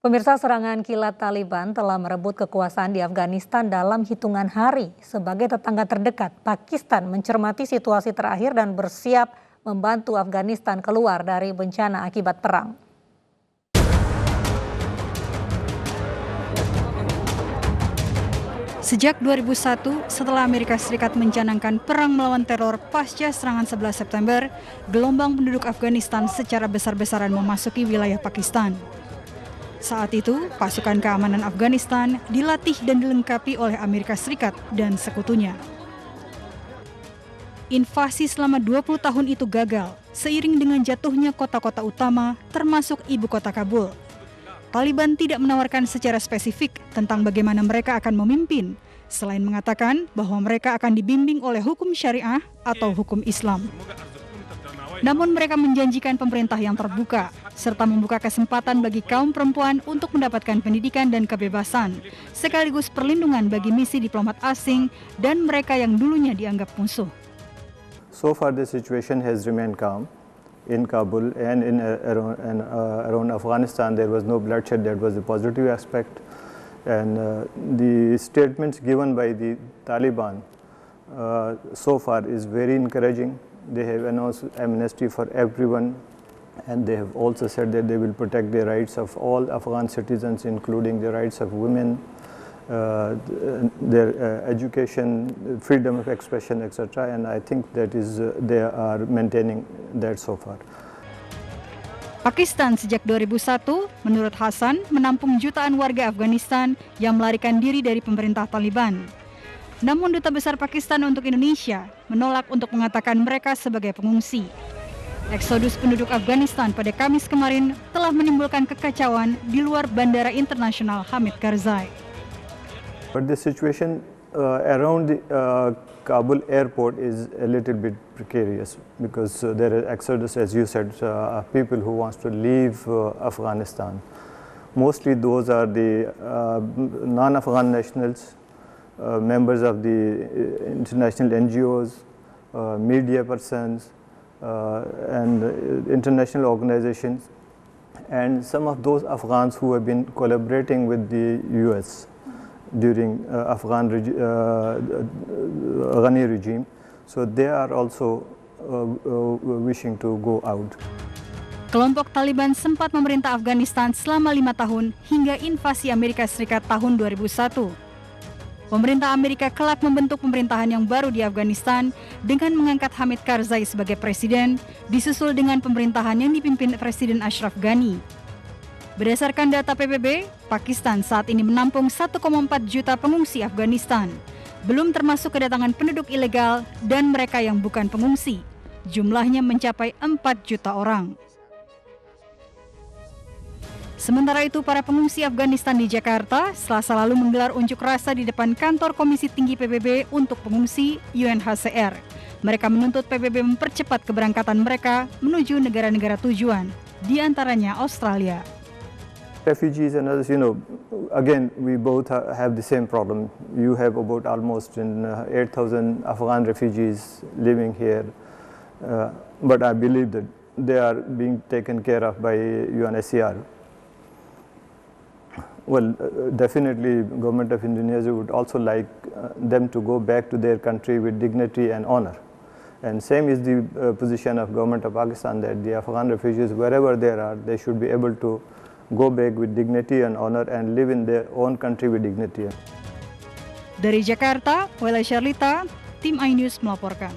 Pemirsa, serangan kilat Taliban telah merebut kekuasaan di Afghanistan dalam hitungan hari. Sebagai tetangga terdekat, Pakistan mencermati situasi terakhir dan bersiap membantu Afghanistan keluar dari bencana akibat perang. Sejak 2001, setelah Amerika Serikat mencanangkan perang melawan teror pasca serangan 11 September, gelombang penduduk Afghanistan secara besar-besaran memasuki wilayah Pakistan. Saat itu, pasukan keamanan Afghanistan dilatih dan dilengkapi oleh Amerika Serikat dan sekutunya. Invasi selama 20 tahun itu gagal, seiring dengan jatuhnya kota-kota utama, termasuk ibu kota Kabul. Taliban tidak menawarkan secara spesifik tentang bagaimana mereka akan memimpin, selain mengatakan bahwa mereka akan dibimbing oleh hukum syariah atau hukum Islam. Namun mereka menjanjikan pemerintah yang terbuka, serta membuka kesempatan bagi kaum perempuan untuk mendapatkan pendidikan dan kebebasan, sekaligus perlindungan bagi misi diplomat asing dan mereka yang dulunya dianggap musuh. So far the situation has remained calm. In Kabul and around Afghanistan, there was no bloodshed. That was a positive aspect. And the statements given by the Taliban so far is very encouraging. They have announced amnesty for everyone, and they have also said that they will protect the rights of all Afghan citizens, including the rights of women, their education, freedom of expression, etc. And I think that is they are maintaining that so far. Pakistan sejak 2001, menurut Hasan, menampung jutaan warga Afghanistan yang melarikan diri dari pemerintah Taliban. Namun Duta Besar Pakistan untuk Indonesia menolak untuk mengatakan mereka sebagai pengungsi. Eksodus penduduk Afghanistan pada Kamis kemarin telah menimbulkan kekacauan di luar Bandara Internasional Hamid Karzai. But the situation around the Kabul airport is a little bit precarious because there is exodus, as you said, people who wants to leave Afghanistan. Mostly those are the non-Afghan nationals, members of the international NGOs, media persons, and international organizations, and some of those Afghans who have been collaborating with the US during Afghan Ghani regime. So they are also wishing to go out. Kelompok Taliban sempat memerintah Afghanistan selama 5 tahun hingga invasi Amerika Serikat tahun 2001. Pemerintah Amerika kelak membentuk pemerintahan yang baru di Afghanistan dengan mengangkat Hamid Karzai sebagai presiden, disusul dengan pemerintahan yang dipimpin Presiden Ashraf Ghani. Berdasarkan data PBB, Pakistan saat ini menampung 1,4 juta pengungsi Afghanistan, belum termasuk kedatangan penduduk ilegal dan mereka yang bukan pengungsi. Jumlahnya mencapai 4 juta orang. Sementara itu, para pengungsi Afghanistan di Jakarta Selasa lalu menggelar unjuk rasa di depan kantor Komisi Tinggi PBB untuk Pengungsi UNHCR. Mereka menuntut PBB mempercepat keberangkatan mereka menuju negara-negara tujuan, di antaranya Australia. Refugees and others, again, we both have the same problem. You have about almost 8,000 Afghan refugees living here, but I believe that they are being taken care of by UNHCR. Well, definitely government of Indonesia would also like them to go back to their country with dignity and honor. And same is the position of government of Pakistan, that the Afghan refugees, wherever they are, they should be able to go back with dignity and honor and live in their own country with dignity. Dari Jakarta, Wela Sharlita, Tim iNews melaporkan.